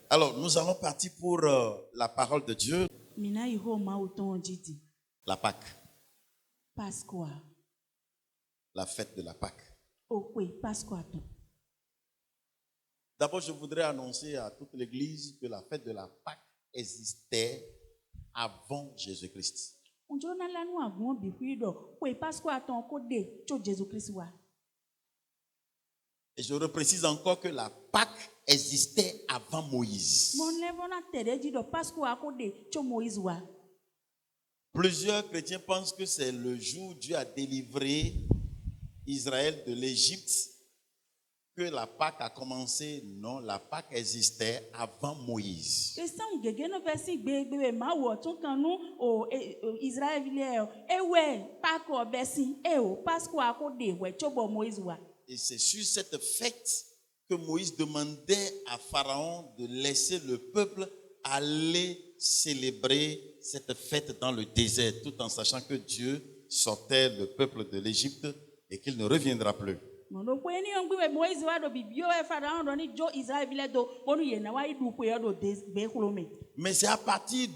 Alors, nous allons partir pour la parole de Dieu, Mina iho mauton jiti. la Pâque, Pasqua. la fête de la Pâque. Okwe Pasqua ton. D'abord, je voudrais annoncer à toute l'Église que la fête de la Pâque existait avant Jésus-Christ. Unjona lanu agun bihuido. Kwe Pasqua ton kode cho Jésus-Christ wa. Et je reprécise encore que la Pâque existait avant Moïse. Mon levona tereji do Pasqua kode cho Moïse wa. Plusieurs chrétiens pensent que c'est le jour où Dieu a délivré Israël de l'Égypte que la Pâque a commencé. Non, la Pâque existait avant Moïse. Esan gege no versi gbe ma wo tun kanu o Israel vile ewe Pasqua versi o Pasqua kode we cho bo Moïse wa. Et c'est sur cette fête que Moïse demandait à Pharaon de laisser le peuple aller célébrer cette fête dans le désert, tout en sachant que Dieu sortait le peuple de l'Égypte et qu'il ne reviendra plus. Mono kweni ongwe Moïse wa do bibio e Pharaon do ni jo Israel vile do bonu ye na wa idu ko yo do be kulome. Mais c'est à partir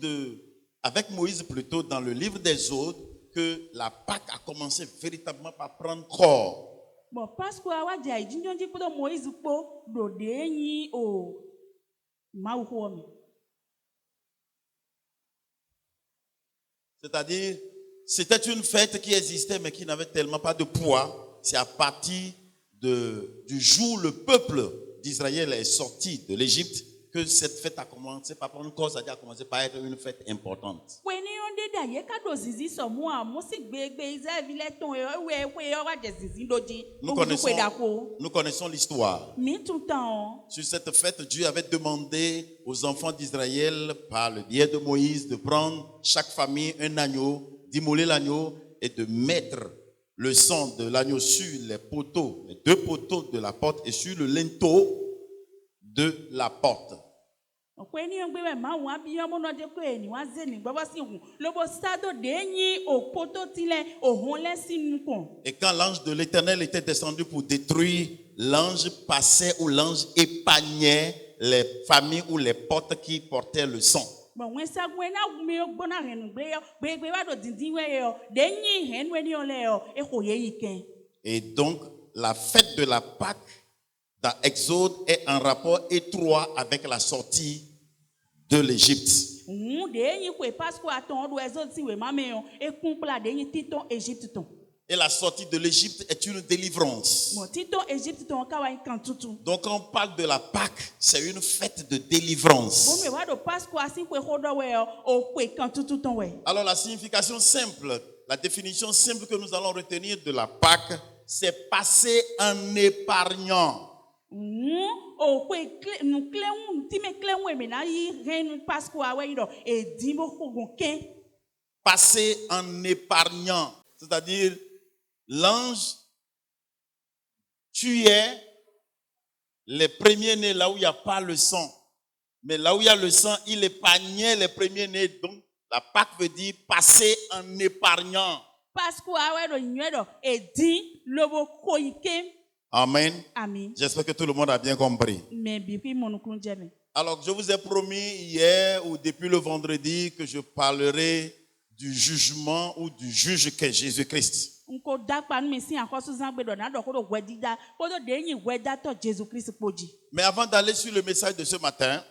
avec Moïse plutôt dans le livre des Exode que la Pâque a commencé véritablement par prendre corps. Bon Pasqua wa ja ijinjonji po do Moïse po do de yin o ma wo mi. C'est-à-dire, c'était une fête qui existait mais qui n'avait tellement pas de poids. C'est à partir du jour où le peuple d'Israël est sorti de l'Égypte que cette fête a commencé par prendre corps, c'est-à-dire a commencé par être une fête importante. Kweni onde da ye ka do zizi so mu a mo si gbe Israel vile ton we wa je zizi doji. Nous connaissons l'histoire. Mi tout temps. Sur cette fête, Dieu avait demandé aux enfants d'Israël, par le biais de Moïse, de prendre chaque famille un agneau, d'immoler l'agneau et de mettre le sang de l'agneau sur les poteaux, les deux poteaux de la porte et sur le linteau de la porte. Kweni ongbe ma wa bi omo no de ko eni wa ze ni gbogbo si hun lobo sado de yin opoto tile ohun le sinu kon. Et quand l'ange de l'Éternel était descendu pour détruire, l'ange passait ou l'ange épargnait les familles ou les portes qui portaient le sang. Bon wen sa gwen na mi ogbona renu gbe wa do dindin we yo de yin hen we ni ole yo e ko ye yiken. Et donc la fête de la Pâque dans Exode est en rapport étroit avec la sortie de l'Égypte. Et la sortie de l'Égypte est une délivrance. Donc quand on parle de la Pâque, c'est une fête de délivrance. Alors la signification simple, la définition simple que nous allons retenir de la Pâque, c'est passer en épargnant. Passer en épargnant, c'est-à-dire l'ange tuait les premiers-nés là où il n'y a pas le sang, mais là où il y a le sang, il épargnait les premiers-nés. Donc la Pâque veut dire passer en épargnant. Amen. Amen. J'espère que tout le monde a bien compris. Alors, je vous ai promis hier ou depuis le vendredi que je parlerai du jugement ou du juge qu'est Jésus-Christ. Mais avant d'aller sur le message de ce matin,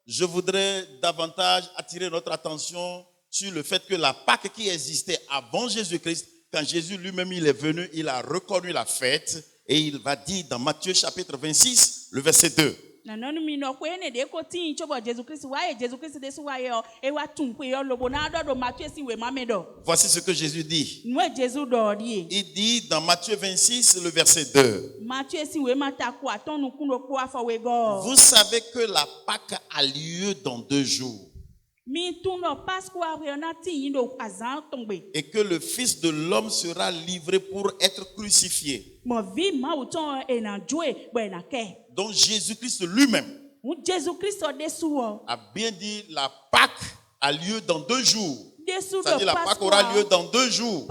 je voudrais davantage attirer notre attention sur le fait que la Pâque qui existait avant Jésus-Christ, quand Jésus lui-même il est venu, il a reconnu la fête et il va dire dans Matthieu chapitre 26, le verset 2. Voici ce que Jésus dit. Il dit dans Matthieu 26, le verset 2. Vous savez que la Pâque a lieu dans 2 jours. Et que le Fils de l'homme sera livré pour être crucifié. Donc Jésus-Christ lui-même a bien dit la Pâque a lieu dans 2 jours. C'est-à-dire la Pâque aura lieu dans 2 jours.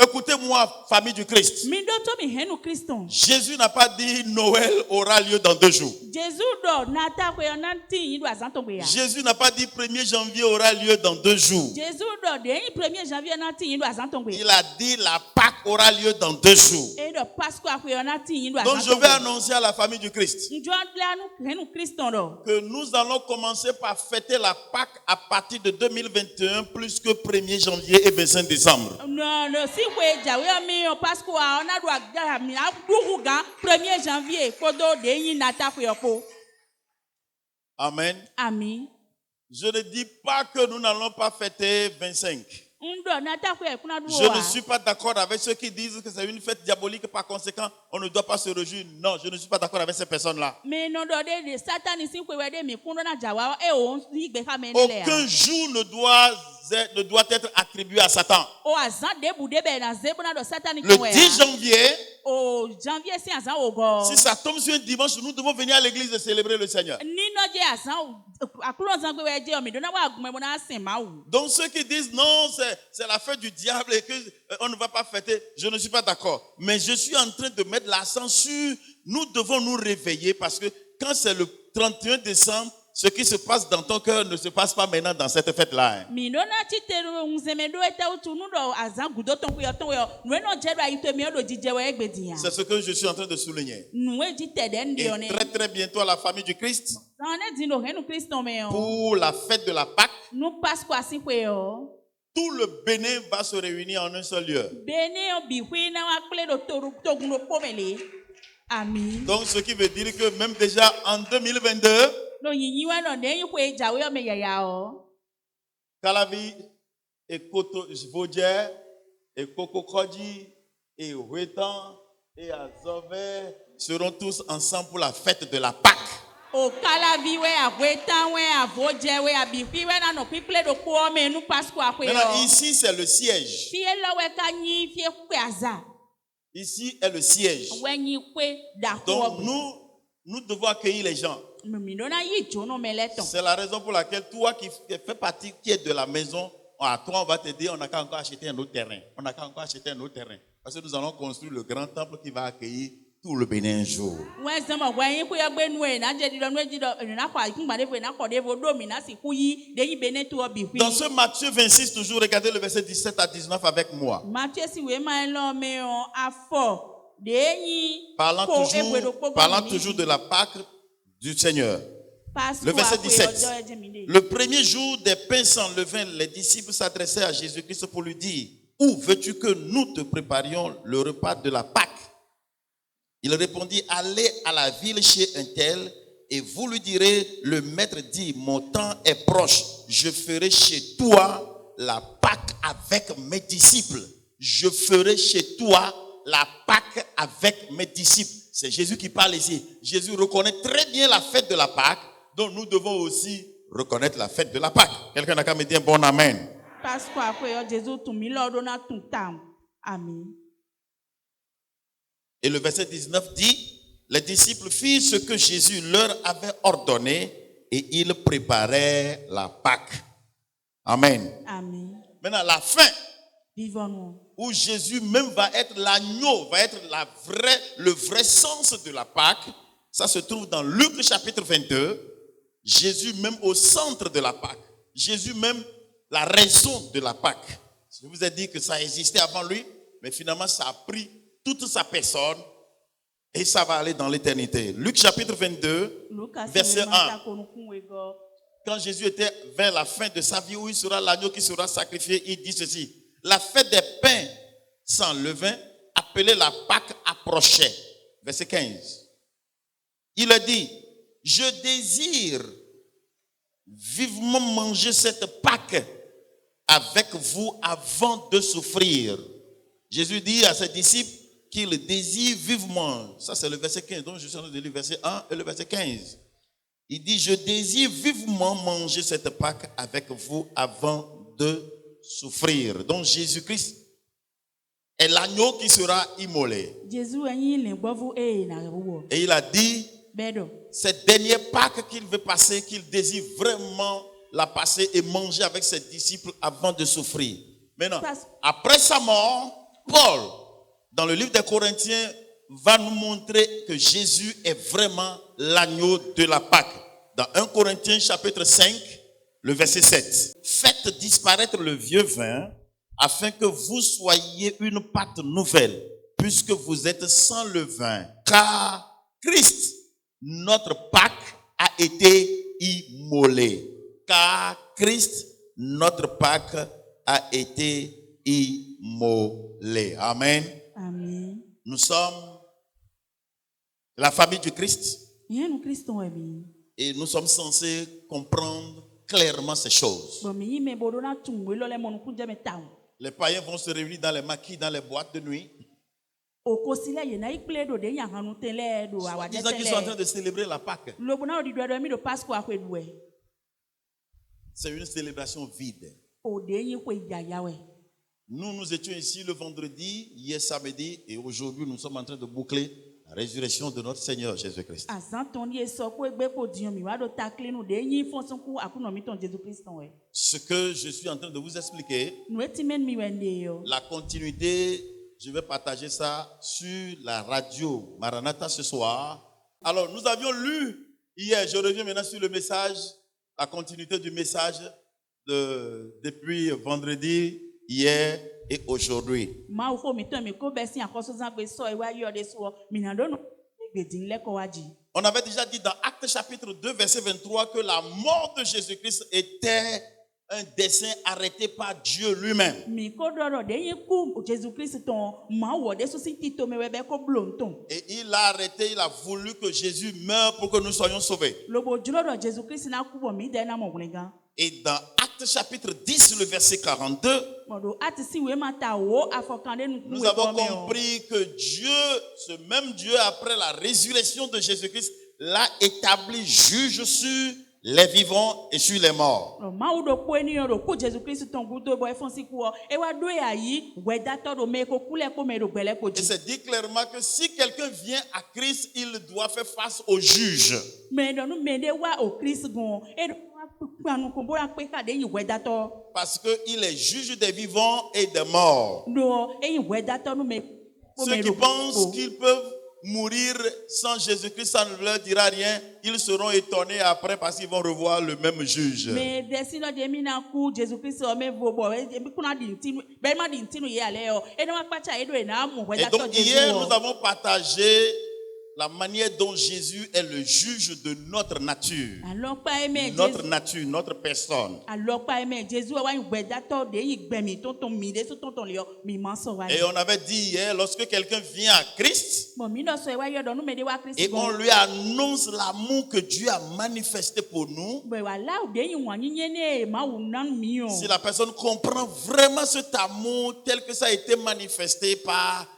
Écoutez-moi, famille du Christ. Jésus n'a pas dit Noël aura lieu dans 2 jours. Jésus n'a pas dit 1er janvier aura lieu dans 2 jours. Il a dit la Pâque aura lieu dans 2 jours. Donc je vais annoncer à la famille du Christ que nous allons commencer par fêter la Pâque à partir de 2021 plus que 1er janvier et 25 décembre. Amen. Amen. Je ne dis pas que nous n'allons pas fêter 25. Je ne suis pas d'accord avec ceux qui disent que c'est une fête diabolique, par conséquent, on ne doit pas se réjouir. Non, je ne suis pas d'accord avec ces personnes-là. Aucun jour ne doit être attribué à Satan. Le 10 janvier, si ça tombe sur un dimanche, nous devons venir à l'église et célébrer le Seigneur. Donc ceux qui disent non, c'est la fête du diable et qu'on ne va pas fêter, je ne suis pas d'accord. Mais je suis en train de mettre l'accent sur nous devons nous réveiller parce que quand c'est le 31 décembre, ce qui se passe dans ton cœur ne se passe pas maintenant dans cette fête-là. C'est ce que je suis en train de souligner. Et très très bientôt à la famille du Christ, pour la fête de la Pâque, tout le Bénin va se réunir en un seul lieu. Donc ce qui veut dire que même déjà en 2022, Calavi et Koto Vodjer et Kokokodji et Ouetan et Azové seront tous ensemble pour la fête de la Pâque. Maintenant, ici c'est le siège. Ici est le siège. Donc nous devons accueillir les gens. C'est la raison pour laquelle toi qui fais partie, qui est de la maison, à toi on va te dire on n'a qu'à encore acheter un autre terrain. On n'a qu'à encore acheter un autre terrain. Parce que nous allons construire le grand temple qui va accueillir tout le Bénin un jour. Dans ce Matthieu 26, toujours regardez le verset 17 à 19 avec moi. Parlant toujours de la Pâque du Seigneur. Le verset 17. Le premier jour des pains sans levain, les disciples s'adressaient à Jésus-Christ pour lui dire: où veux-tu que nous te préparions le repas de la Pâque? Il répondit: allez à la ville chez un tel et vous lui direz: le maître dit, mon temps est proche, je ferai chez toi la Pâque avec mes disciples. Je ferai chez toi la Pâque avec mes disciples. C'est Jésus qui parle ici. Jésus reconnaît très bien la fête de la Pâque, donc nous devons aussi reconnaître la fête de la Pâque. Quelqu'un n'a qu'à me dire un bon amen. Et le verset 19 dit: les disciples firent ce que Jésus leur avait ordonné et ils préparaient la Pâque. Amen. Amen. Maintenant, la fin, Vivons-nous. où Jésus même va être l'agneau, va être le vrai sens de la Pâque, ça se trouve dans Luc chapitre 22. Jésus même au centre de la Pâque. Jésus même la raison de la Pâque. Je vous ai dit que ça existait avant lui, mais finalement ça a pris toute sa personne et ça va aller dans l'éternité. Luc chapitre 22, verset 1. Quand Jésus était vers la fin de sa vie, où il sera l'agneau qui sera sacrifié, il dit ceci: la fête des pains sans levain, appelée la Pâque, approchait. Verset 15. Il a dit: je désire vivement manger cette Pâque avec vous avant de souffrir. Jésus dit à ses disciples qu'il désire vivement. Ça, c'est le verset 15. Donc, je suis en train de lire le verset 1 et le verset 15. Il dit: je désire vivement manger cette Pâque avec vous avant de souffrir. Donc, Jésus-Christ est l'agneau qui sera immolé. Et il a dit, cette dernière Pâque qu'il veut passer, qu'il désire vraiment l'a passé et mangé avec ses disciples avant de souffrir. Maintenant, Parce- après sa mort, Paul, dans le livre des Corinthiens, va nous montrer que Jésus est vraiment l'agneau de la Pâque. Dans 1 Corinthiens chapitre 5, le verset 7. Faites disparaître le vieux vin afin que vous soyez une pâte nouvelle, puisque vous êtes sans levain. Car Christ, notre Pâque, a été immolé. Car Christ, notre Pâque, a été immolé. Amen. Amen. Nous sommes la famille du Christ Yen nous Christon ebi. et nous sommes censés comprendre clairement ces choses. Bon mi me bodo na tungwe lo le monu kunje me tawo. Les païens vont se réunir dans les maquis, dans les boîtes de nuit, Okosile ye na ikple do de yan hanu tele do awade disant qu'ils sont en train tele. de célébrer la Pâque. Lobo na odi do mi do Pasco akwe duwe. C'est une célébration vide. O de yin kwe yayawe. Nous étions ici le vendredi, hier samedi, et aujourd'hui nous sommes en train de boucler la résurrection de notre Seigneur Jésus-Christ. Azan ton ye so ko egbe ko dion mi wa do takle nu de yin fonson ku akuno mi ton Jésus Christ we. Ce que je suis en train de vous expliquer, Nu etimen mi wende yo. la continuité, je vais partager ça sur la radio Maranatha ce soir. Alors, nous avions lu hier, je reviens maintenant sur le message, la continuité du message depuis vendredi, hier et aujourd'hui. Ma u fo mi ton mi ko besi akoso zan pe so e wa yo de so mi na do nu egbedin le ko waji. On avait déjà dit dans Actes chapitre 2, verset 23 que la mort de Jésus-Christ était un dessein arrêté par Dieu lui-même. Mi ko do de yin ku Jésus Christ ton ma wo de so si tito me we be ko blonton. Et il a arrêté, il a voulu que Jésus meure pour que nous soyons sauvés. Lobo julo do Jésus Christ na ku bo mi de na mo wlenga. Et dans Actes chapitre 10, le verset 42, Modo ati si we mata wo afokande nu nous avons compris que Dieu, ce même Dieu, après la résurrection de Jésus-Christ, l'a établi juge sur les vivants et sur les morts. Ma u do ko eni yo do ku Jésus Christ ton gudo bo e fonsi ku o e wa do ya yi we dato do me ko kule ko me do gbele ko Et ji. c'est dit clairement que si quelqu'un vient à Christ, il doit faire face au juge. Me do nu me de wa o Christ gon e do panu ko bo ya pe ka de yin we dato. Parce qu'il est juge des vivants et des morts. Do e yin we dato nu me ko Ceux me qui do. pensent qu'ils peuvent mourir sans Jésus-Christ, ça ne leur dira rien. Ils seront étonnés après parce qu'ils vont revoir le même juge. Me desino de mi na ku Jésus Christ o me vo bo e bi kuna di ntinu be ma di ntinu ye ale o e na wa pacha e do e na mu we Et dato donc Jésus. hier, nous avons partagé la manière dont Jésus est le juge de notre nature. Alors pa e me Notre Jésus. nature, notre personne. Alors pa e me Jésus wa yin we dato de yin gbemi tonton mi de so tonton le o mi ma so wa. Et on avait dit hier, lorsque quelqu'un vient à Christ Bon mi do so e wa yo do nu me de wa Christ et on gon. lui annonce l'amour que Dieu a manifesté pour nous, Be wa la o de yin wa yin ne ma wu nan mi o. si la personne comprend vraiment cet amour tel que ça a été manifesté par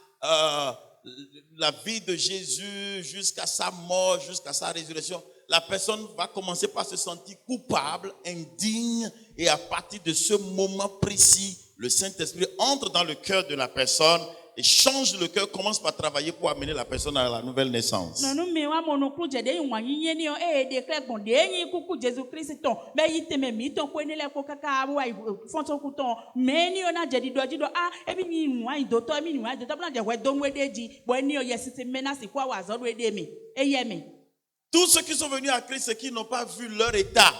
la vie de Jésus jusqu'à sa mort, jusqu'à sa résurrection, la personne va commencer par se sentir coupable, indigne, et à partir de ce moment précis, le Saint-Esprit entre dans le cœur de la personne et change le cœur, commence par travailler pour amener la personne à la nouvelle naissance. Non non me wa mo no ku je de yin wa yin ne o e de kle gon de yin ku ku Jésus Christ ton be yi teme mi ton ko ni le ko kaka wa fonso ku ton me ni o na je di do e bi mi wa do to mi ni wa do to na je we do we de ji bo ni o yes se me na si kwa wa zo do e de mi e ye mi. Tous ceux qui sont venus à Christ et qui n'ont pas vu leur état,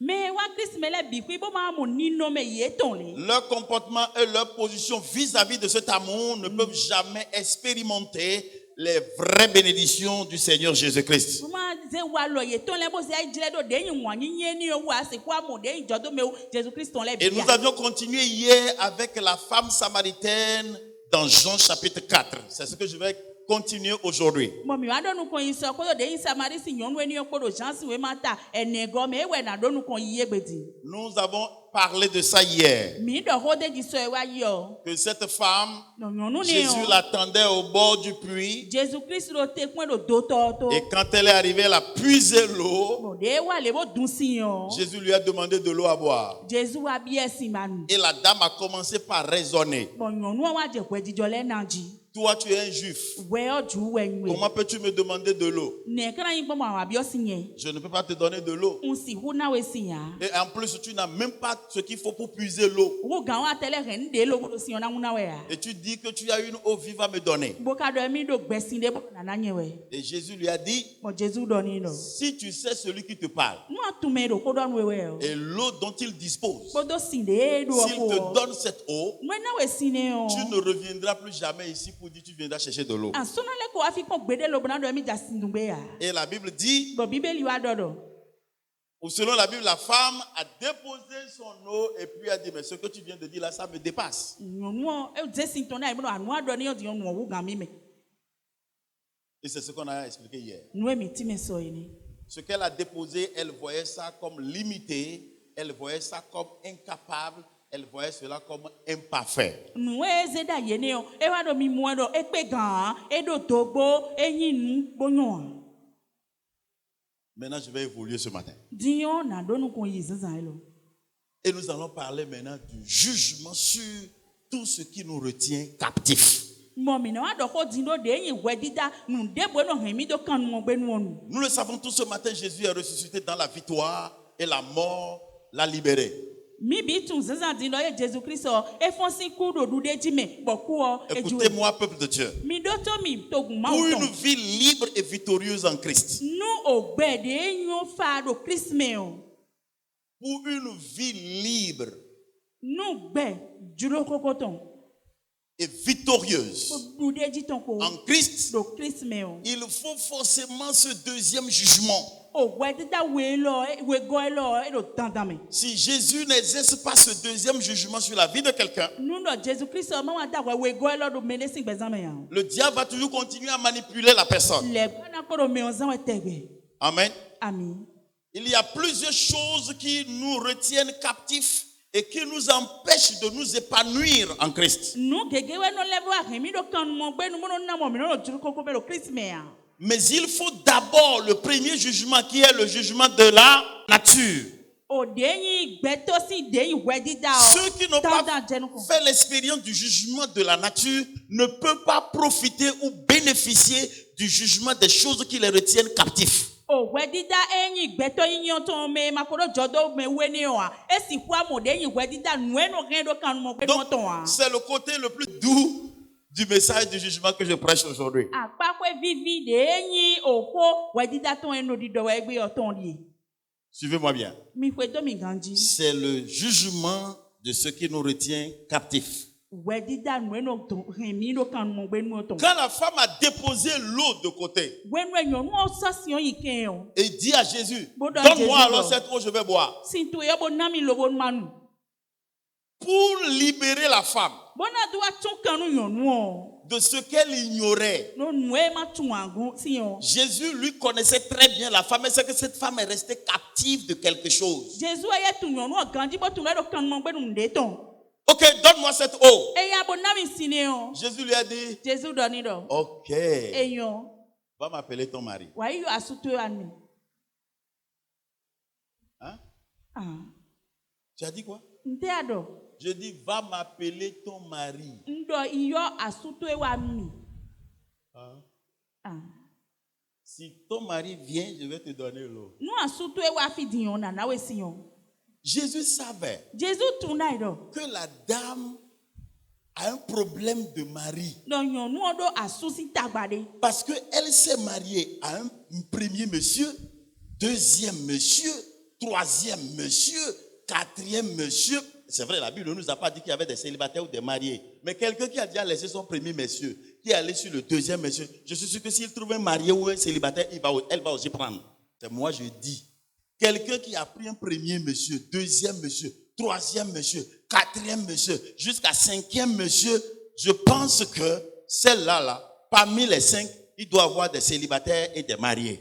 Me wa Christ me le bi ku bo ma mo ni no me ye ton le. leur comportement et leur position vis-à-vis de cet amour ne peuvent jamais expérimenter les vraies bénédictions du Seigneur Jésus-Christ. Ma ze wa lo ye ton le bo se ai jile do de yin wa yin ni o wa se kwa mo de yin jo do me o Jésus Christ ton le bi. Et nous avions continué hier avec la femme samaritaine dans Jean chapitre 4. C'est ce que je vais continuer aujourd'hui. Mo mi wa do nu kon yin so ko do de yin Samari si nyon we ni o ko do chance we mata enego me we na do nu kon yi egbedi. Nous avons parlé de ça hier. Mi do ho de ji so e wa yo. Que cette femme, No nyonu ni Jésus o. l'attendait au bord du puits. Jésus Christ do te point do do to. Et quand elle est arrivée, elle a puisé l'eau. Mo de wa le bo dun si yo. Jésus lui a demandé de l'eau à boire. Jésus wa bi esi manu. Et la dame a commencé par raisonner. Bon nyonu wa je kwe jijo le na ji. toi tu es un juif, wɛ ɔdzu wɛ nyuɛ comment peux-tu me demander de l'eau? nɛ kana yin gbɔmɔ àwọn abiɔ si nyɛ Je ne peux pas te donner de l'eau. n si hu na wɛ si ya Et en plus, tu n'as même pas ce qu'il faut pour puiser l'eau. wo gan wa tɛlɛ hɛ n de lo bolo si yɔ na ŋun na wɛ ya Et tu dis que tu as une eau vive à me donner. bo ka dɔ mi do gbɛsin de bɔ nana nyɛ wɛ Et Jésus lui a dit, bɔn jesu dɔ ni dɔ si tu sais celui qui te parle nu a tun mɛ do ko dɔ nu wɛ o et l'eau dont il dispose, kpodo si de e do s'il te ɔko donne cette eau, nu na wɛ si ne o tu ne reviendras plus jamais ici pour dire tu viendras chercher de l'eau. asɔnalɛ ko afi kpɔn gbede lo bɔna dɔ mi dza sindugbe ya Et la Bible dit, bɔn bíbélì wa dɔ dɔ ou selon la Bible, la femme a déposé son eau et puis a dit, mais ce que tu viens de dire là, ça me dépasse. nyɔnuɔ e dze si tɔn na yi bɔna anua dɔ ni yɔ di yɔ nuɔ wu gan mi mɛ Et c'est ce qu'on a expliqué hier. nu mi ti mi sɔ yi ni. Ce qu'elle a déposé, elle voyait ça comme limité, elle voyait ça comme incapable, elle voyait cela comme imparfait. Nu eze da ye ne o e wa do mi mu do e pe gan e do dogbo e yin nu gbonyo Maintenant, je vais évoluer ce matin. diyo na do nu kon yi zan lo Et nous allons parler maintenant du jugement sur tout ce qui nous retient captifs. mo mi na wa do ko din do de yin we dida nu de bo no han mi do kan mo gbe nu onu Nous le savons tous, ce matin, Jésus est ressuscité dans la victoire et la mort l'a libéré. mi bi tun zan din do ye Jesus Christ e fon sin ku do du de ji me bo ku o e ju Écoutez-moi, peuple de Dieu. mi do to mi to gun ma Pour o une ton vie libre et victorieuse en Christ, nu o gbe de yin fa do Christ me o pour une vie libre nu gbe juro kokoton et victorieuse du de ji ton ko en Christ, do Christ me o il faut forcément ce deuxième jugement. o we dida we lo we go lo e do dandan me Si Jésus n'exerce pas ce deuxième jugement sur la vie de quelqu'un, nu do Jesus Christ ma wa da we go lo do mene sin bezan me ya le diable va toujours continuer à manipuler la personne. le na ko do me on zan we tegbe Amen. amen Il y a plusieurs choses qui nous retiennent captifs et qui nous empêchent de nous épanouir en Christ. nu gege we no level a mi do kan mo gbe nu mo na mo mi no juru koko be do Christ me ya Mais il faut d'abord le premier jugement qui est le jugement de la nature. o de yin gbe to si de yin we dida o Ceux qui n'ont pas dandan jenu ko fait l'expérience du jugement de la nature ne peuvent pas profiter ou bénéficier du jugement des choses qui les retiennent captifs. o we dida yin gbe to yin yon to me ma ko do jodo me we ni o a e si fu mo de yin we dida nu e no gen do kan mo gbe no ton a C'est le côté le plus doux du message du jugement que je prêche aujourd'hui. àpapọ̀ vivi de yin òkó wẹ̀dídá tó ń lòdì dọ̀wọ́ ẹgbẹ́ ọ̀tún rí Suivez-moi bien. mi fẹ́ tó mi gan jí C'est le jugement de ce qui nous retient captifs. wẹ̀dídá nu ẹnu tó hìn mí ló kàn mọ̀ gbẹ́nu ọ̀tún Quand la femme a déposé l'eau de côté gbẹ́nu ẹ̀yàn ní ọ̀sọ́sì ọ̀yìn kẹ́hìn o et dit à Jésus, Bon, dans donne-moi Jésus, alors là. cette eau, je vais boire. sì tó yẹ bó ná mi lówó mánu Pour libérer la femme bọ́nà tó wá tún kanu yàn nù ọ́ de ce qu'elle ignorait, ló nu ẹ má tún àgún sí ọ Jésus lui connaissait très bien la femme, et c'est que cette femme est restée captive de quelque chose. jésù ẹyẹ tún yàn nù ọ gan jí bó tún lọ́dọ̀ kanu mọ̀ gbẹ́nu ǹdẹ́ tán Ok, donne-moi cette eau. ẹ̀yà bó ná mi sí ni ọ Jésus lui a dit, jésù dọ̀ ní dọ̀ ok, èèyàn va m'appeler ton mari. wàá yọ àsùtò àmì Hein? Tu as dit quoi? ǹdẹ́ àdọ̀. Je dis, va m'appeler ton mari. Ndo iyo asuto ewa mi. Si ton mari vient, je vais te donner l'eau. Nu asuto ewa fi diyon na nawe siyon. Jésus savait Jésus tuna ido. que la dame a un problème de mari. Don yon nu odo asusi tagbade. Parce qu'elle s'est mariée à un premier monsieur, deuxième monsieur, troisième monsieur, quatrième monsieur. C'est vrai, la Bible ne nous a pas dit qu'il y avait des célibataires ou des mariés. Mais quelqu'un qui a déjà laissé son premier monsieur, qui est allé sur le deuxième monsieur, je suis sûr que s'il trouve un marié ou un célibataire, elle va aussi prendre. C'est moi, je dis. Quelqu'un qui a pris un premier monsieur, deuxième monsieur, troisième monsieur, quatrième monsieur, jusqu'à cinquième monsieur, je pense que celle-là, parmi les 5, il doit avoir des célibataires et des mariés.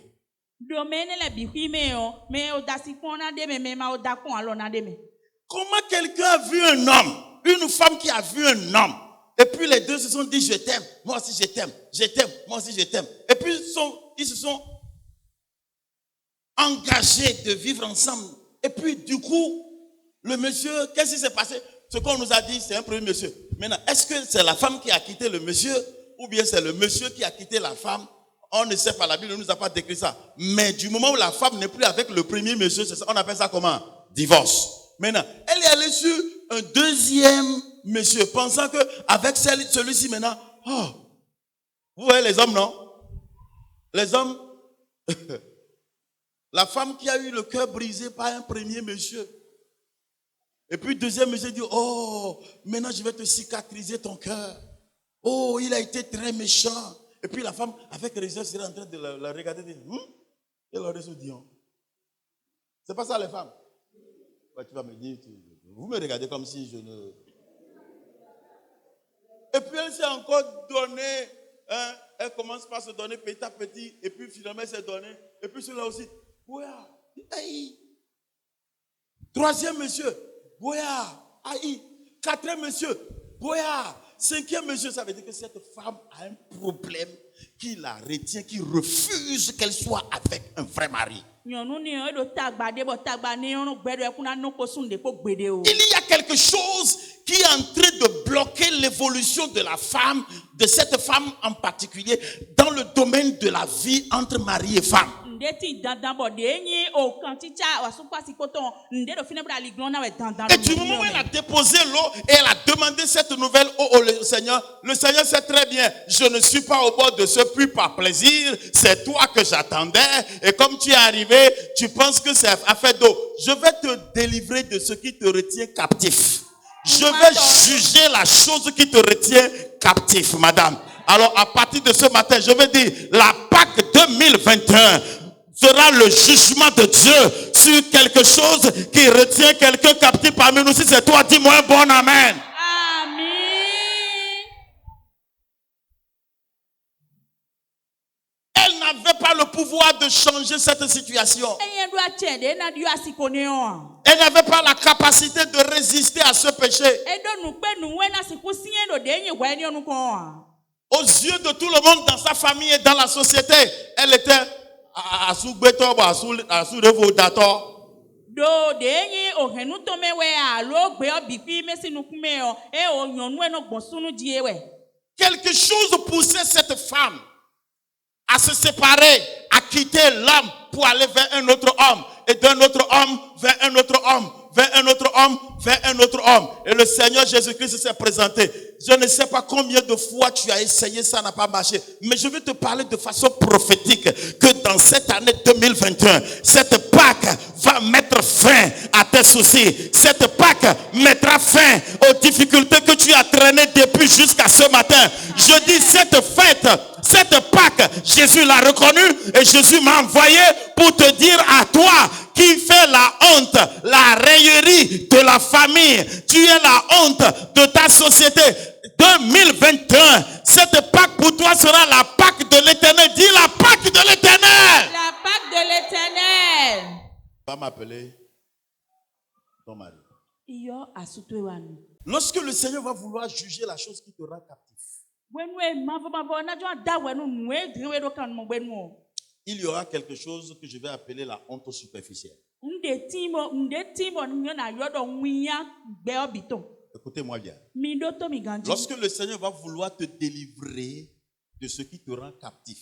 Domaine le bifi me yo, me o dasi kona de me ma o dakon alona de me. Comment quelqu'un a vu un homme, une femme qui a vu un homme, et puis les deux se sont dit je t'aime, moi aussi je t'aime, moi aussi je t'aime. Et puis ils se sont engagés de vivre ensemble. Et puis du coup, le monsieur, qu'est-ce qui s'est passé? Ce qu'on nous a dit, c'est un premier monsieur. Maintenant, est-ce que c'est la femme qui a quitté le monsieur ou bien c'est le monsieur qui a quitté la femme. On ne sait pas, la Bible ne nous a pas décrit ça. Mais du moment où la femme n'est plus avec le premier monsieur, c'est ça, on appelle ça comment? Divorce. Maintenant, elle est allée sur un deuxième monsieur, pensant qu'avec celui-ci maintenant, oh, vous voyez les hommes, non? Les hommes, la femme qui a eu le cœur brisé par un premier monsieur. Et puis deuxième monsieur dit, oh, maintenant je vais te cicatriser ton cœur. Oh, il a été très méchant. Et puis la femme, avec réserve, serait en train de la regarder et dire, elle aurait se dit, c'est pas ça les femmes. Ouais, tu vas me dire, vous me regardez comme si je ne... Et puis elle s'est encore donné, elle commence par se donner petit à petit, et puis finalement elle s'est donnée. Et puis celui-là aussi, hey. Troisième monsieur, aïe. Quatrième monsieur, cinquième monsieur, ça veut dire que cette femme a un problème qui la retient, qui refuse qu'elle soit avec un vrai mari. Il y a quelque chose qui est en train de bloquer l'évolution de la femme, de cette femme en particulier, dans le domaine de la vie entre mari et femme. Et du moment où elle a déposé l'eau et elle a demandé cette nouvelle eau au Seigneur, le Seigneur sait très bien, je ne suis pas au bord de ce puits par plaisir, c'est toi que j'attendais, et comme tu es arrivé, tu penses que c'est affaire d'eau. Je vais te délivrer de ce qui te retient captif. Je vais juger la chose qui te retient captif, madame. Alors à partir de ce matin, je vais dire, la Pâque 2021 sera le jugement de Dieu sur quelque chose qui retient quelqu'un captif parmi nous. Si c'est toi, dis-moi un bon amen. Amen. Elle n'avait pas le pouvoir de changer cette situation. Elle n'avait pas la capacité de résister à ce péché. Aux yeux de tout le monde dans sa famille et dans la société, elle était quelque chose poussait cette femme à se séparer, à quitter l'homme pour aller vers un autre homme, et d'un autre homme vers un autre homme, vers un autre homme, vers un autre homme. Et le Seigneur Jésus-Christ s'est présenté. Je ne sais pas combien de fois tu as essayé, ça n'a pas marché. Mais je vais te parler de façon prophétique que dans cette année 2021, cette Pâque va mettre fin à tes soucis. Cette Pâque mettra fin aux difficultés que tu as traînées depuis jusqu'à ce matin. Je dis cette fête, cette Pâque, Jésus l'a reconnu et Jésus m'a envoyé pour te dire à toi qui fait la honte, la raillerie de la famille, tu es la honte de ta société. 2021, cette Pâque pour toi sera la Pâque de l'Éternel. Dis la Pâque de l'Éternel. La Pâque de l'Éternel. Va m'appeler ton mari. Iyo Lorsque le Seigneur va vouloir juger la chose qui te rend captif, il y aura quelque chose que je vais appeler la honte superficielle. Écoutez-moi bien. Lorsque le Seigneur va vouloir te délivrer de ce qui te rend captif,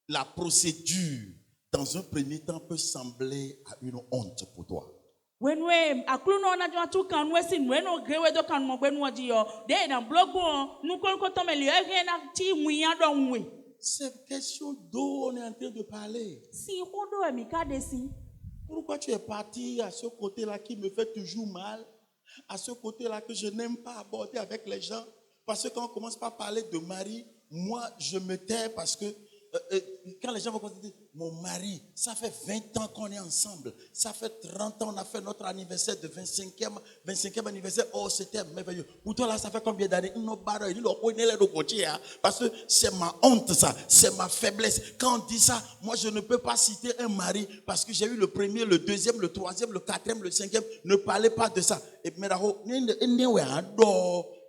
la procédure, dans un premier temps, peut sembler à une honte pour toi. C'est question d'eau, on est en train de parler. Pourquoi tu es parti à ce côté-là qui me fait toujours mal, à ce côté-là que je n'aime pas aborder avec les gens? Parce que quand on commence par parler de mari, moi je me tais parce que quand les gens vont dire, mon mari, ça fait 20 ans qu'on est ensemble, ça fait 30 ans on a fait notre anniversaire de 25e anniversaire, oh c'était merveilleux. Pour toi là, ça fait combien d'années? Parce que c'est ma honte ça, c'est ma faiblesse. Quand on dit ça, moi je ne peux pas citer un mari parce que j'ai eu le premier, le deuxième, le troisième, le quatrième, le cinquième. Ne parlez pas de ça. Et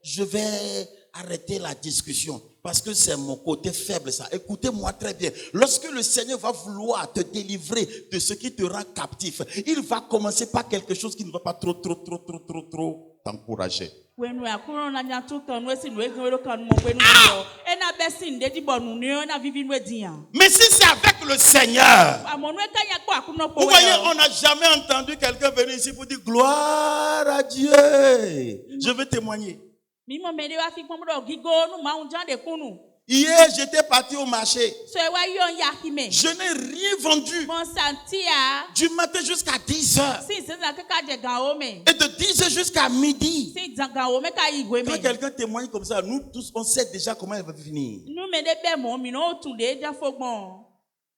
je vais arrêtez la discussion. Parce que c'est mon côté faible, ça. Écoutez-moi très bien. Lorsque le Seigneur va vouloir te délivrer de ce qui te rend captif, il va commencer par quelque chose qui ne va pas trop t'encourager. Mais si c'est avec le Seigneur, vous voyez, on n'a jamais entendu quelqu'un venir ici pour dire gloire à Dieu. Je veux témoigner. Hier, j'étais parti au marché. Je n'ai rien vendu. Du matin jusqu'à 10h. Et de 10h jusqu'à midi. Quand quelqu'un témoigne comme ça, nous tous, on sait déjà comment elle va finir.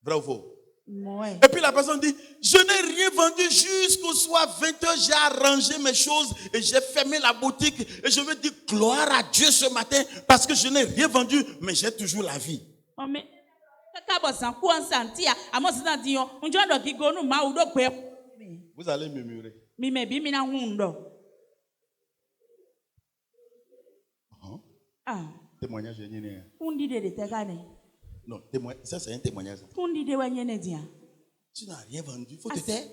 Vrai ou faux? Et puis la personne dit, je n'ai rien vendu jusqu'au soir 20h, j'ai arrangé mes choses et j'ai fermé la boutique et je veux dire gloire à Dieu ce matin parce que je n'ai rien vendu mais j'ai toujours la vie. Vous allez murmurer. Témoignage. Non, ça c'est un témoignage. Tu n'as rien vendu, il faut te taire.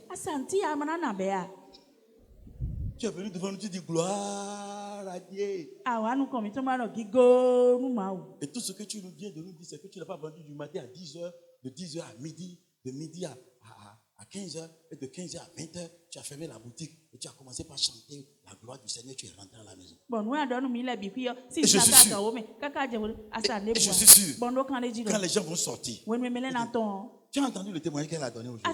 Tu es venu devant nous, tu dis gloire à Dieu. Et tout ce que tu nous viens de nous dire, c'est que tu n'as pas vendu du matin à 10h, de 10h à midi, de midi à 15h, et de 15h à 20h, tu as fermé la boutique et tu as commencé par chanter la gloire du Seigneur, tu es rentré à la maison. Et je suis sûr, quand les gens vont sortir, tu as entendu le témoignage qu'elle a donné aujourd'hui.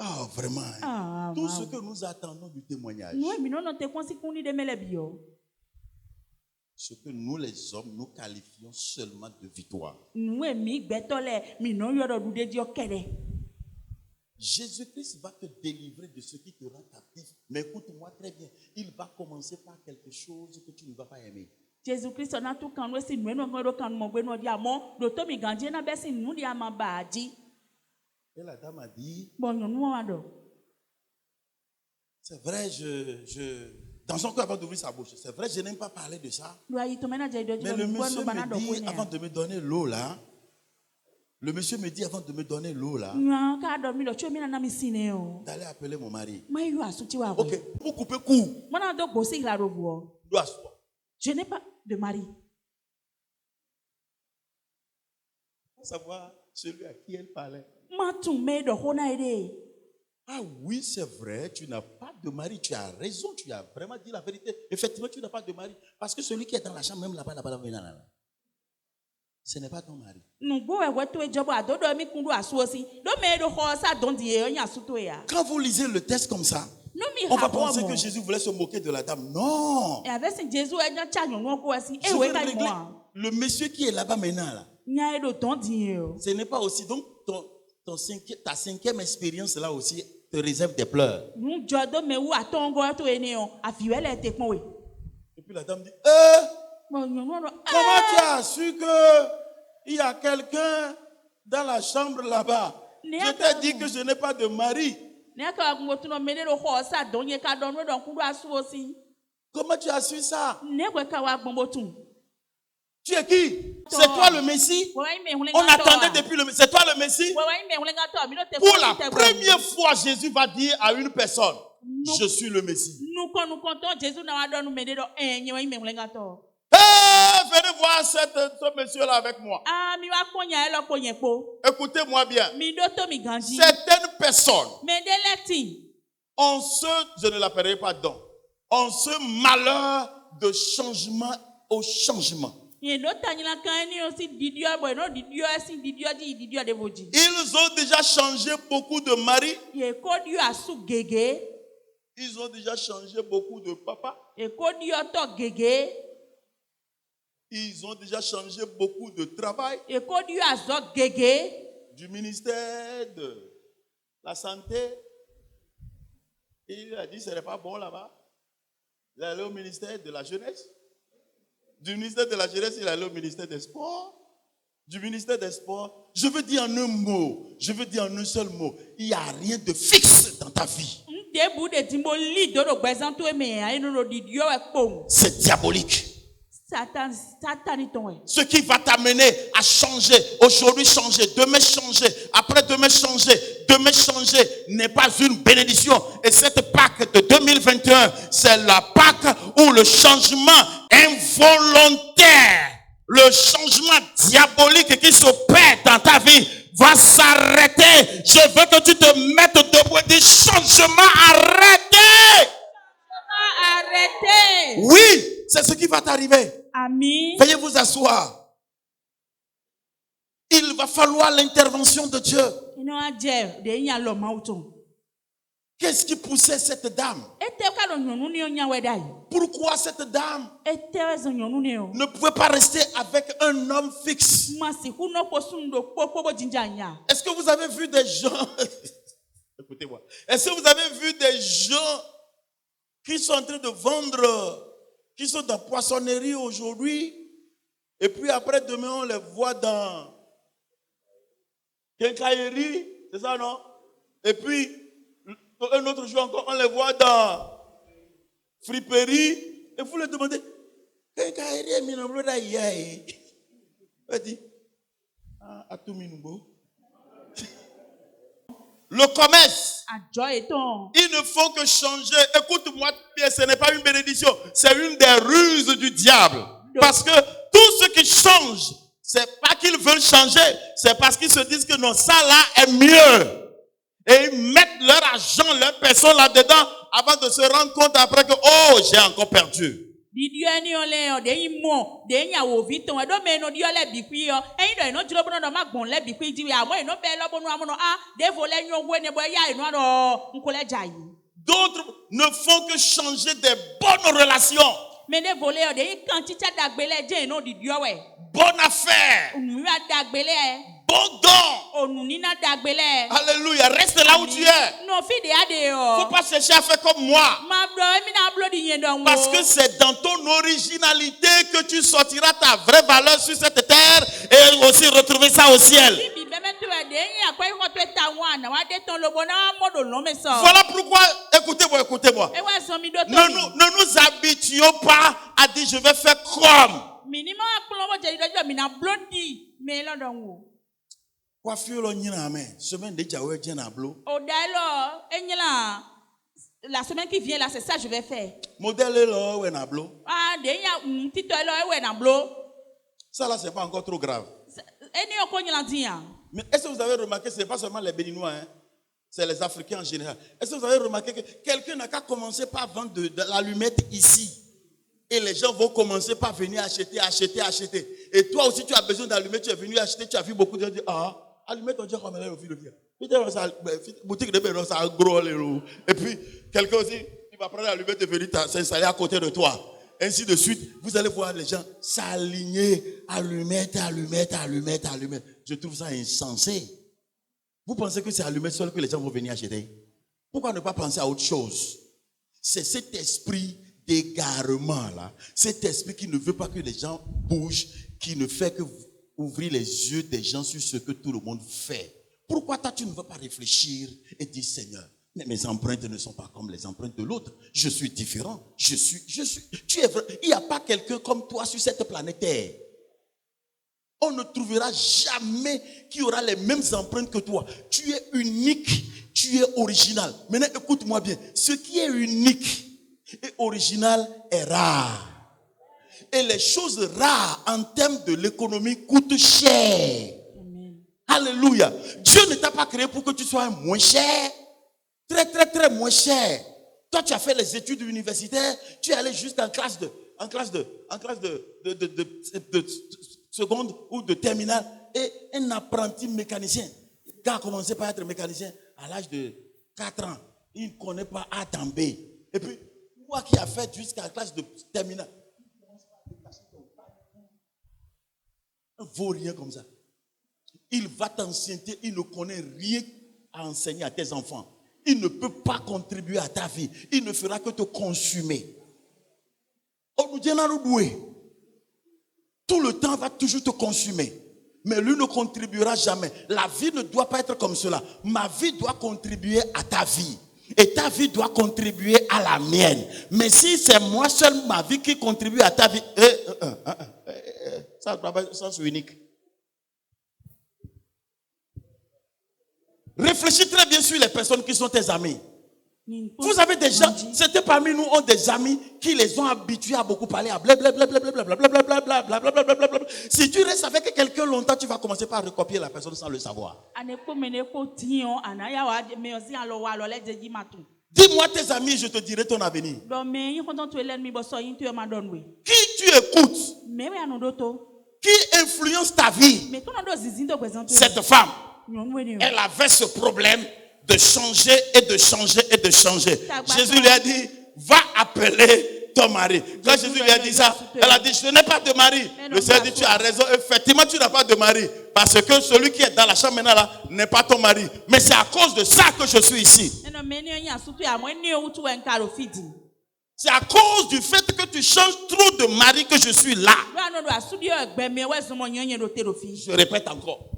Oh, vraiment. Tout ce que nous attendons du témoignage, ce que nous les hommes, nous qualifions seulement de victoire. Jésus-Christ va te délivrer de ce qui te rend captif. Mais écoute-moi très bien, il va commencer par quelque chose que tu ne vas pas aimer. Jésus-Christ on a tout quand si nous et la dame a dit, c'est vrai, dans son cœur avant d'ouvrir sa bouche, c'est vrai, je n'aime pas parler de ça. Mais le monsieur me dit, avant de me donner l'eau là, d'aller appeler mon mari. Ok, pour couper court. Je n'ai pas de mari. Savoir celui à qui elle parlait. Ah oui, c'est vrai, tu n'as pas de mari, tu as raison, tu as vraiment dit la vérité. Effectivement, tu n'as pas de mari. Parce que celui qui est dans la chambre, même là-bas, ce n'est pas ton mari. Quand vous lisez le texte comme ça, on va penser que Jésus voulait se moquer de la dame. Non. Je veux régler le monsieur qui est là-bas maintenant. Là. Ce n'est pas aussi. Donc, ta cinquième expérience là aussi te réserve des pleurs. Et puis la dame dit, comment tu as su qu'il y a quelqu'un dans la chambre là-bas? Je t'ai dit que je n'ai pas de mari. Comment tu as su ça? Tu es qui? C'est toi le Messie? On attendait depuis le Messie. C'est toi le Messie? Pour la première fois, Jésus va dire à une personne, je suis le Messie. Venez voir ce monsieur-là avec moi. Écoutez-moi bien. Certaines personnes ont je ne l'appellerai pas don, ont ce malheur de changement au changement. Ils ont déjà changé beaucoup de maris. Ils ont déjà changé beaucoup de papa. Ils ont déjà changé beaucoup de travail. Du ministère de la santé. Il a dit que ce n'est pas bon là-bas. Il est allé au ministère de la jeunesse. Du ministère de la jeunesse, il est allé au ministère des sports. Du ministère des sports, je veux dire en un mot, je veux dire en un seul mot, il n'y a rien de fixe dans ta vie. C'est diabolique. Ce qui va t'amener à changer. Aujourd'hui changer, demain changer, après-demain changer, demain changer n'est pas une bénédiction. Et cette Pâque de 2021, c'est la Pâque où le changement involontaire, le changement diabolique qui s'opère dans ta vie va s'arrêter. Je veux que tu te mettes debout et dis changement arrêté. Arrêtez. Oui, c'est ce qui va t'arriver. Amen. Veuillez vous asseoir. Il va falloir l'intervention de Dieu. Qu'est-ce qui poussait cette dame? Pourquoi cette dame ne pouvait pas rester avec un homme fixe? Est-ce que vous avez vu des gens écoutez-moi. Est-ce que vous avez vu des gens qui sont en train de vendre, qui sont dans poissonnerie aujourd'hui, et puis après demain on les voit dans quincaillerie, c'est ça non? Et puis un autre jour encore on les voit dans friperie, et vous leur demandez quincaillerie minambo da yai. Elle dit à tout minumbo. Le commerce, ils ne font que changer. Écoute-moi bien, ce n'est pas une bénédiction, c'est une des ruses du diable. Parce que tout ce qui change, c'est pas qu'ils veulent changer, c'est parce qu'ils se disent que non, ça là est mieux. Et ils mettent leur argent, leur personne là-dedans, avant de se rendre compte après que, oh, j'ai encore perdu. D'autres ne font que changer des bonnes relations. Bonne affaire. Bon don. Alléluia. Reste là où tu es. Faut pas chercher à faire comme moi. Parce que c'est dans ton originalité que tu sortiras ta vraie valeur sur cette terre et aussi retrouver ça au ciel. Voilà pourquoi, écoutez-moi. Ne nous habituons pas à dire je vais faire comme. Coiffure le nina mais semaine déjà ouais j'ai un bleu. La semaine qui vient là, c'est ça que je vais faire. Modèle là ouais un bleu. Ah, ça là c'est pas encore trop grave. Mais est-ce que vous avez remarqué, ce n'est pas seulement les Béninois, hein? C'est les Africains en général. Est-ce que vous avez remarqué que quelqu'un n'a qu'à commencer par vendre de l'allumette ici? Et les gens vont commencer par venir acheter. Et toi aussi, tu as besoin d'allumettes, tu es venu acheter, tu as vu beaucoup de gens dire, ah, allumette, on dit comme elle est au fil de vie. Boutique de Bénin, ça a gros. Et puis, quelqu'un aussi, il va prendre l'allumette et venir s'installer à côté de toi. Ainsi de suite, vous allez voir les gens s'aligner, allumette. Je trouve ça insensé. Vous pensez que c'est allumette seul que les gens vont venir acheter? Pourquoi ne pas penser à autre chose? C'est cet esprit d'égarement là, cet esprit qui ne veut pas que les gens bougent, qui ne fait que ouvrir les yeux des gens sur ce que tout le monde fait. Pourquoi toi tu ne vas pas réfléchir et dire Seigneur, mais mes empreintes ne sont pas comme les empreintes de l'autre. Je suis différent. Tu es vrai. Il n'y a pas quelqu'un comme toi sur cette planète Terre. On ne trouvera jamais qui aura les mêmes empreintes que toi. Tu es unique, tu es original. Maintenant, écoute-moi bien. Ce qui est unique et original est rare. Et les choses rares en termes de l'économie coûtent cher. Amen. Alléluia. Dieu ne t'a pas créé pour que tu sois moins cher. Très moins cher. Toi, tu as fait les études universitaires, tu es allé juste en classe de seconde ou de terminale, et un apprenti mécanicien. Le gars a commencé par être mécanicien à l'âge de 4 ans. Il ne connaît pas A dans B. Et puis, moi qui a fait jusqu'à la classe de terminale, il ne vaut rien comme ça. Il va t'enseigner, il ne connaît rien à enseigner à tes enfants. Il ne peut pas contribuer à ta vie. Il ne fera que te consumer. Tout le temps va toujours te consumer. Mais lui ne contribuera jamais. La vie ne doit pas être comme cela. Ma vie doit contribuer à ta vie. Et ta vie doit contribuer à la mienne. Mais si c'est moi seul, ma vie qui contribue à ta vie, Ça doit être sens unique. Réfléchis très bien sur les personnes qui sont tes amis. Vous avez des gens, certains parmi nous ont des amis qui les ont habitués à beaucoup parler à blablabla. Si tu restes avec quelqu'un longtemps, tu vas commencer par recopier la personne sans le savoir. Dis-moi tes amis, je te dirai ton avenir. Qui tu écoutes, qui influence ta vie, cette femme, elle avait ce problème de changer et de changer et de changer. Jésus lui a dit, va appeler ton mari. Quand Jésus lui a dit ça, elle a dit, je n'ai pas de mari. Le Seigneur dit, tu as raison, effectivement tu n'as pas de mari. Parce que celui qui est dans la chambre maintenant là, n'est pas ton mari. Mais c'est à cause de ça que je suis ici. C'est à cause du fait que tu changes trop de mari que je suis là. Je répète encore.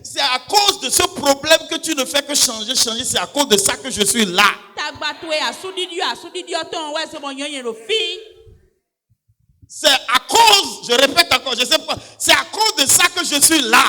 C'est à cause de ce problème que tu ne fais que changer. C'est à cause de ça que je suis là. C'est à cause, je répète encore, je sais pas, c'est à cause de ça que je suis là.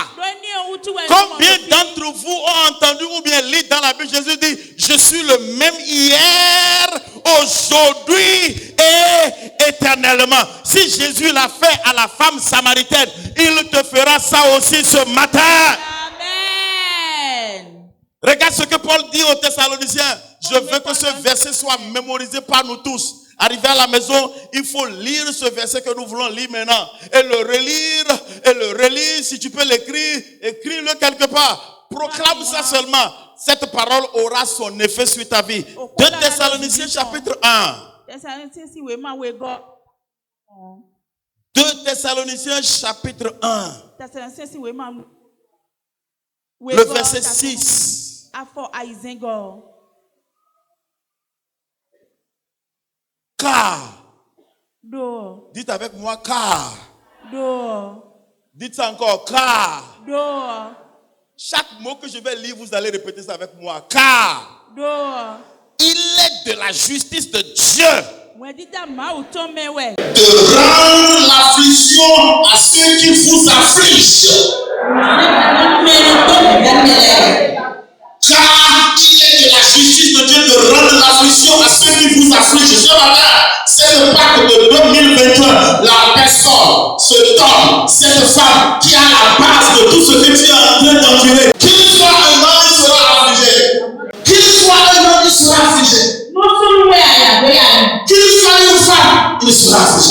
Combien d'entre vous ont entendu ou bien lu dans la Bible, Jésus dit, je suis le même hier, aujourd'hui et éternellement. Si Jésus l'a fait à la femme samaritaine, il te fera ça aussi ce matin. Amen. Regarde ce que Paul dit aux Thessaloniciens. Je veux que ce verset soit mémorisé par nous tous. Arrivé à la maison, il faut lire ce verset que nous voulons lire maintenant. Et le relire. Si tu peux l'écrire, écris-le quelque part. Proclame ça seulement. Cette parole aura son effet sur ta vie. 2 Thessaloniciens chapitre 1. 2 Thessaloniciens chapitre 1. Le verset 6. Car. Dites avec moi, car. Dites ça encore, car. Chaque mot que je vais lire, vous allez répéter ça avec moi. Car. Il est de la justice de Dieu de rendre l'affliction à ceux qui vous affligent. Car il est de la justice de Dieu de rendre l'affliction à ceux qui vous affligent. Ce matin, c'est le pacte de 2021. La personne, cet homme, cette femme qui a la base de tout ce que tu es en train d'endurer. Qu'il soit un homme, il sera affligé. Qu'il soit un homme, il sera affligé. Qu'il soit une femme, il sera affligé.